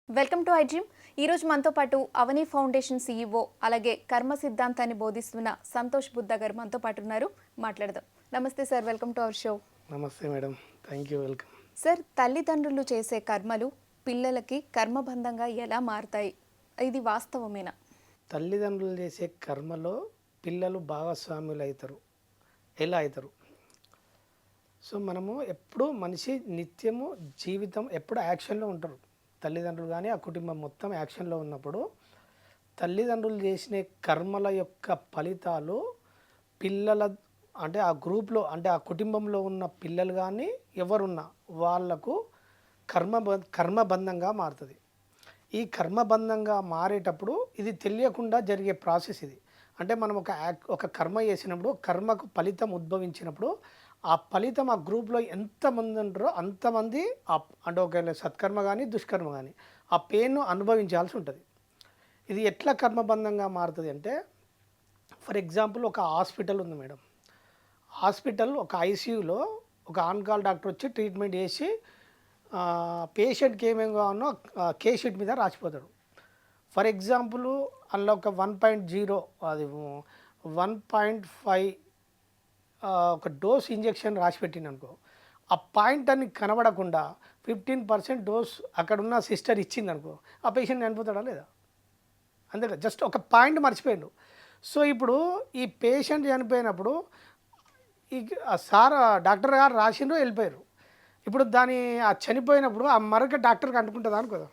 Welcome to I dream. ఈరోజు మనతో పాటు అవని ఫౌండేషన్ సీఈఓ అలాగే కర్మ సిద్ధాంతాన్ని బోధిస్తున్న సంతోష్ బుద్ధ గారు మనతో పాటు ఉన్నారు. మాట్లాడదాం. నమస్తే sir, welcome to our show. నమస్తే madam, thank you, welcome. Sir, తల్లిదండ్రులు చేసే కర్మలు పిల్లలకి కర్మబంధంగా ఎలా మారుతాయి? ఇది వాస్తవమేనా? తల్లిదండ్రులు చేసే కర్మలో పిల్లలు భాగస్వాములు అవుతారు. ఎలా అవుతారు? సో మనము ఎప్పుడు మనిషి నిత్యము జీవితం ఎప్పుడు యాక్షన్లో ఉంటారు. తల్లిదండ్రులు కానీ ఆ కుటుంబం మొత్తం యాక్షన్లో ఉన్నప్పుడు తల్లిదండ్రులు చేసిన కర్మల యొక్క ఫలితాలు పిల్లల అంటే ఆ గ్రూప్లో అంటే ఆ కుటుంబంలో ఉన్న పిల్లలు కానీ ఎవరున్నా వాళ్లకు కర్మబంధంగా మారుతుంది. ఈ కర్మబంధంగా మారేటప్పుడు ఇది తెలియకుండా జరిగే ప్రాసెస్ ఇది. అంటే మనం ఒక కర్మ చేసినప్పుడు కర్మకు ఫలితం ఉద్భవించినప్పుడు ఆ ఫలితం ఆ గ్రూప్లో ఎంతమంది ఉంటారో అంతమంది అంటే ఒకవేళ సత్కర్మ కానీ దుష్కర్మ కానీ ఆ పెయిన్ను అనుభవించాల్సి ఉంటుంది. ఇది ఎట్లా కర్మబంధంగా మారుతుంది అంటే, ఫర్ ఎగ్జాంపుల్ ఒక హాస్పిటల్ ఉంది మేడం. హాస్పిటల్ ఒక ఐసీయూలో ఒక ఆన్కాల్ డాక్టర్ వచ్చి ట్రీట్మెంట్ చేసి పేషెంట్కి ఏమేమి కావాలో కేస్ షీట్ మీద రాసిపోతాడు. ఫర్ ఎగ్జాంపుల్ అందులో ఒక 1.0 అది 1.5 ఒక డోస్ ఇంజెక్షన్ రాసి పెట్టింది అనుకో, ఆ పాయింట్ అని కనబడకుండా 15% డోస్ అక్కడున్న సిస్టర్ ఇచ్చింది అనుకో, ఆ పేషెంట్ చనిపోతాడా లేదా? అంతే కదా, జస్ట్ ఒక పాయింట్ మర్చిపోయాడు. సో ఇప్పుడు ఈ పేషెంట్ చనిపోయినప్పుడు ఈ సార్ డాక్టర్ గారు రాసిండ్రు, వెళ్ళిపోయారు. ఇప్పుడు దాని ఆ చనిపోయినప్పుడు ఆ మరొక డాక్టర్కి అంటుకుంటుందా అనుకోదా?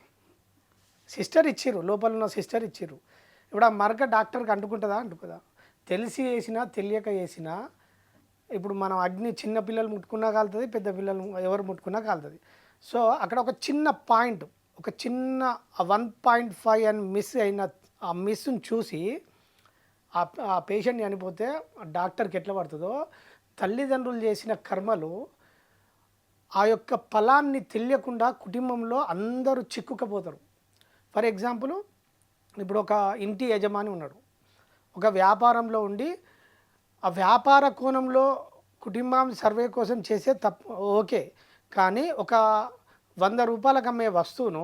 సిస్టర్ ఇచ్చిర్రు, లోపల ఉన్న సిస్టర్ ఇచ్చిర్రు. ఇప్పుడు ఆ మరొక డాక్టర్కి అంటుకుంటుందా? అంటుకోదా? తెలిసి చేసినా తెలియక చేసినా ఇప్పుడు మనం అగ్ని చిన్న పిల్లలు ముట్టుకున్నా కాలుతుంది, పెద్ద పిల్లలు ఎవరు ముట్టుకున్నా కాలుతుంది. సో అక్కడ ఒక చిన్న పాయింట్, ఒక చిన్న 1.5 అని మిస్ అయిన ఆ మిస్ని చూసి ఆ పేషెంట్ చనిపోతే డాక్టర్కి ఎట్లా పడుతుందో తల్లిదండ్రులు చేసిన కర్మలు ఆ యొక్క ఫలాన్ని తెలియకుండా కుటుంబంలో అందరూ చిక్కుకపోతారు. ఫర్ ఎగ్జాంపుల్ ఇప్పుడు ఒక ఇంటి యజమాని ఉన్నాడు, ఒక వ్యాపారంలో ఉండి ఆ వ్యాపార కోణంలో కుటుంబం సర్వే కోసం చేసే తప్పు ఓకే, కానీ ఒక 100 రూపాయలకు అమ్మే వస్తువును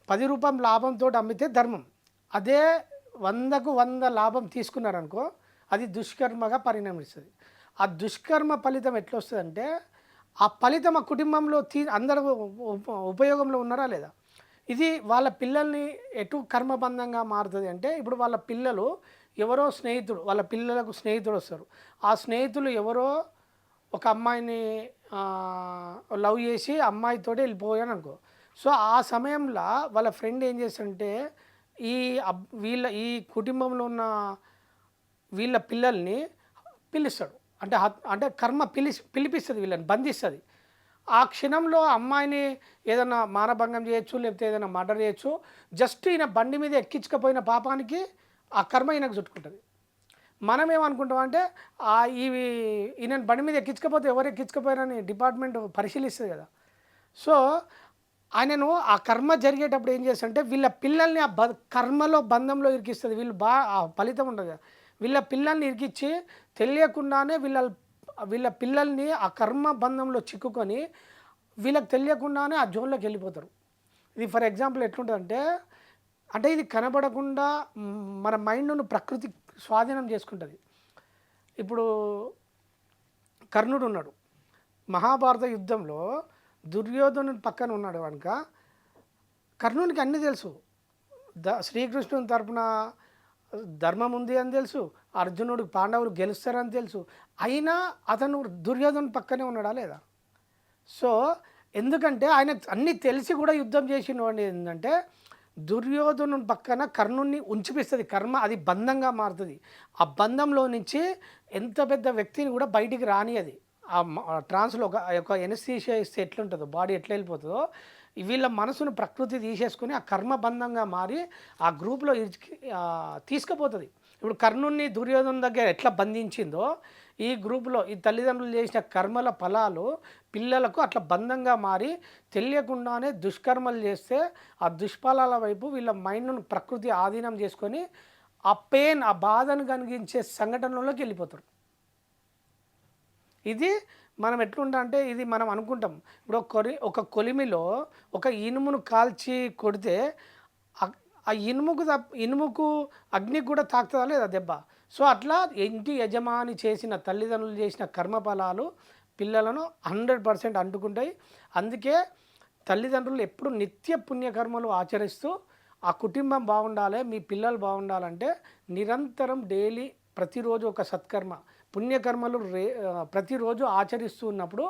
10 రూపాయల లాభంతో అమ్మితే ధర్మం. అదే 100కు 100 లాభం తీసుకున్నారనుకో, అది దుష్కర్మగా పరిణమిస్తుంది. ఆ దుష్కర్మ ఫలితం ఎట్లా వస్తుందంటే, ఆ ఫలితం ఆ కుటుంబంలో అందరూ ఉపయోగంలో ఉన్నారా లేదా? ఇది వాళ్ళ పిల్లల్ని ఎటు కర్మబంధంగా మారుతుంది అంటే, ఇప్పుడు వాళ్ళ పిల్లలు ఎవరో స్నేహితుడు, వాళ్ళ పిల్లలకు స్నేహితుడు వస్తారు. ఆ స్నేహితులు ఎవరో ఒక అమ్మాయిని లవ్ చేసి అమ్మాయితోటి వెళ్ళిపోయాను అనుకో. సో ఆ సమయంలో వాళ్ళ ఫ్రెండ్ ఏం చేస్తాడంటే ఈ కుటుంబంలో ఉన్న వీళ్ళ పిల్లల్ని పిలుస్తాడు. అంటే కర్మ పిలిపిస్తుంది, వీళ్ళని బంధిస్తుంది. ఆ క్షణంలో అమ్మాయిని ఏదైనా మానభంగం చేయొచ్చు, లేకపోతే ఏదైనా మర్డర్ చేయొచ్చు. జస్ట్ ఈయన బండి మీద ఎక్కించకపోయిన పాపానికి ఆ కర్మ ఈయనకు చుట్టుకుంటుంది. మనం ఏమనుకుంటామంటే ఈయన బండి మీద ఎక్కించకపోతే ఎవరు ఎక్కించకపోయినని డిపార్ట్మెంట్ పరిశీలిస్తుంది కదా. సో ఆయనను ఆ కర్మ జరిగేటప్పుడు ఏం చేస్తాడంటే వీళ్ళ పిల్లల్ని ఆ కర్మలో బంధంలో ఇరికిస్తుంది. వీళ్ళు ఆ ఫలితం ఉండదు కదా, వీళ్ళ పిల్లల్ని ఇరికిచ్చి తెలియకుండానే వీళ్ళ పిల్లల్ని ఆ కర్మ బంధంలో చిక్కుకొని వీళ్ళకి తెలియకుండానే ఆ జోన్లోకి వెళ్ళిపోతారు. ఇది ఫర్ ఎగ్జాంపుల్ ఎట్లుంటుందంటే, అంటే ఇది కనబడకుండా మన మైండ్ను ప్రకృతి స్వాధీనం చేసుకుంటుంది. ఇప్పుడు కర్ణుడు ఉన్నాడు, మహాభారత యుద్ధంలో దుర్యోధనుని పక్కన ఉన్నాడు కనుక కర్ణునికి అన్నీ తెలుసు. శ్రీకృష్ణుని తరపున ధర్మం ఉంది అని తెలుసు, అర్జునుడు పాండవులు గెలుస్తారని తెలుసు. అయినా అతను దుర్యోధను పక్కనే ఉన్నాడా లేదా? సో ఎందుకంటే ఆయన అన్నీ తెలిసి కూడా యుద్ధం చేసినవాడు ఏంటంటే, దుర్యోధను పక్కన కర్ణుని ఉంచిపిస్తుంది. కర్మ అది బంధంగా మారుతుంది. ఆ బంధంలో నుంచి ఎంత పెద్ద వ్యక్తిని కూడా బయటికి రానియది. ఆ ట్రాన్స్లో ఒక ఎనస్థీషియా ఇస్తే ఎట్లుంటుందో, బాడీ ఎట్లా వెళ్ళిపోతుందో, వీళ్ళ మనసును ప్రకృతి తీసేసుకుని ఆ కర్మబంధంగా మారి ఆ గ్రూప్లో తీసుకుపోతుంది. ఇప్పుడు కర్ణుని దుర్యోధను దగ్గర ఎట్లా బంధించిందో ఈ గ్రూపులో ఈ తల్లిదండ్రులు చేసిన కర్మల ఫలాలు పిల్లలకు అట్లా బంధంగా మారి తెలియకుండానే దుష్కర్మలు చేస్తే ఆ దుష్ఫలాల వైపు వీళ్ళ మైండ్ను ప్రకృతి ఆధీనం చేసుకొని ఆ పెయిన్, ఆ బాధను కలిగించే సంఘటనలోకి వెళ్ళిపోతారు. ఇది మనం ఎట్లుంటా అంటే ఇది మనం అనుకుంటాం ఇప్పుడు ఒక కొలిమిలో ఒక ఇనుమును కాల్చి కొడితే ఆ ఇనుముకు అగ్నికి కూడా తాకుతుందా లేదా దెబ్బ. సో అట్లా ఇంటి యజమాని చేసిన తల్లిదండ్రులు చేసిన కర్మఫలాలు పిల్లలను 100% అంటుకుంటాయి. అందుకే తల్లిదండ్రులు ఎప్పుడు నిత్య పుణ్యకర్మలు ఆచరిస్తూ ఆ కుటుంబం బాగుండాలి, మీ పిల్లలు బాగుండాలంటే నిరంతరం డైలీ ప్రతిరోజు ఒక సత్కర్మ పుణ్యకర్మలు ప్రతిరోజు ఆచరిస్తూ ఉన్నప్పుడు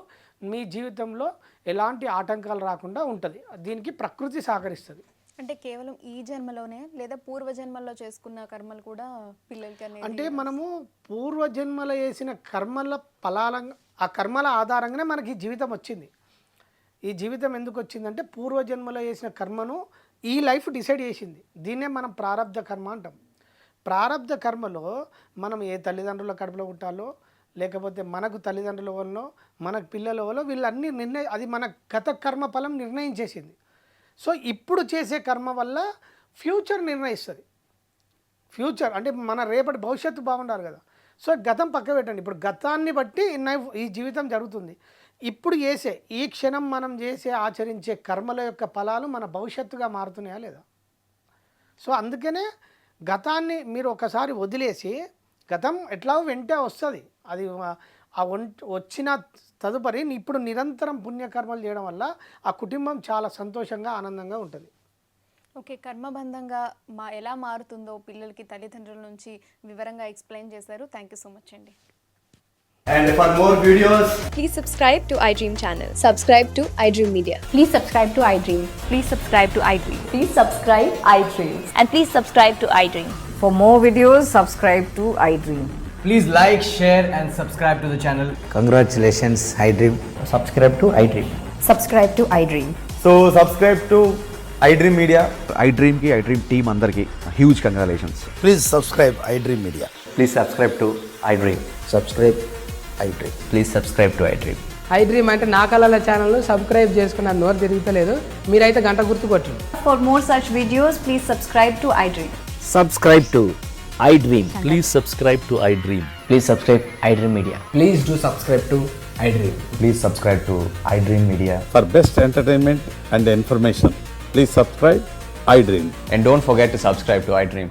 మీ జీవితంలో ఎలాంటి ఆటంకాలు రాకుండా ఉంటుంది. దీనికి ప్రకృతి సహకరిస్తుంది. అంటే కేవలం ఈ జన్మలోనే లేదా పూర్వజన్మల్లో చేసుకున్న కర్మలు కూడా పిల్లలకి అనేది అంటే మనము పూర్వజన్మలో చేసిన కర్మల ఆ కర్మల ఆధారంగానే మనకి ఈ జీవితం వచ్చింది. ఈ జీవితం ఎందుకు వచ్చిందంటే పూర్వజన్మలో చేసిన కర్మను ఈ లైఫ్ డిసైడ్ చేసింది. దీన్నే మనం ప్రారబ్ధ కర్మ అంటాం. ప్రారబ్ధ కర్మలో మనం ఏ తల్లిదండ్రుల కడుపులో పుట్టాలో లేకపోతే మనకు తల్లిదండ్రుల వల్ల మనకు పిల్లల వల్ల వీళ్ళన్నీ అది మన గత కర్మ ఫలం నిర్ణయించేసింది. సో ఇప్పుడు చేసే కర్మ వల్ల ఫ్యూచర్ నిర్ణయిస్తుంది. ఫ్యూచర్ అంటే మన రేపటి భవిష్యత్తు బాగుండాలి కదా. సో గతం పక్క పెట్టండి. ఇప్పుడు గతాన్ని బట్టి ఈ జీవితం జరుగుతుంది. ఇప్పుడు చేసే ఈ క్షణం మనం ఆచరించే కర్మల యొక్క ఫలాలు మన భవిష్యత్తుగా మారుతున్నాయా లేదా. సో అందుకనే గతాన్ని మీరు ఒకసారి వదిలేసి గతం ఎట్లా వెంటే వస్తుంది. అది వచ్చిన తదుపరి ఇప్పుడు నిరంతరం పుణ్యకర్మలు చేయడం వల్ల ఆ కుటుంబం చాలా సంతోషంగా ఆనందంగా ఉంటుంది. ఓకే, కర్మబంధంగా ఎలా మారుతుందో పిల్లలకి తల్లిదండ్రుల నుంచి వివరంగా ఎక్స్ప్లెయిన్ చేశారు. థ్యాంక్ యూ సో మచ్ అండి. And for more videos, Please subscribe to iDream channel. Subscribe to iDream Media. Please subscribe to iDream. Please subscribe to iDream. Please subscribe iDream. And please subscribe to iDream. For more videos, subscribe to iDream. please like, share and subscribe to the channel. Congratulations, iDream. Subscribe to iDream. Subscribe to iDream. So subscribe to iDream Media. iDream ki iDream team andarki huge congratulations. Please subscribe iDream Media. Please subscribe to iDream. Subscribe iDream. Please subscribe to iDream. iDream అంటే నా కళల ఛానల్ను subscribe చేసుకున్న నోరు తిరుగుతలేదు. మీరైతే గంట గుర్తు కొట్టండి. For more such videos, please subscribe to iDream. Subscribe to iDream. Please subscribe to iDream. Please subscribe iDream Media. Please do subscribe to iDream. Please subscribe to iDream Media. For best entertainment and information, please subscribe iDream. And don't forget to subscribe to iDream.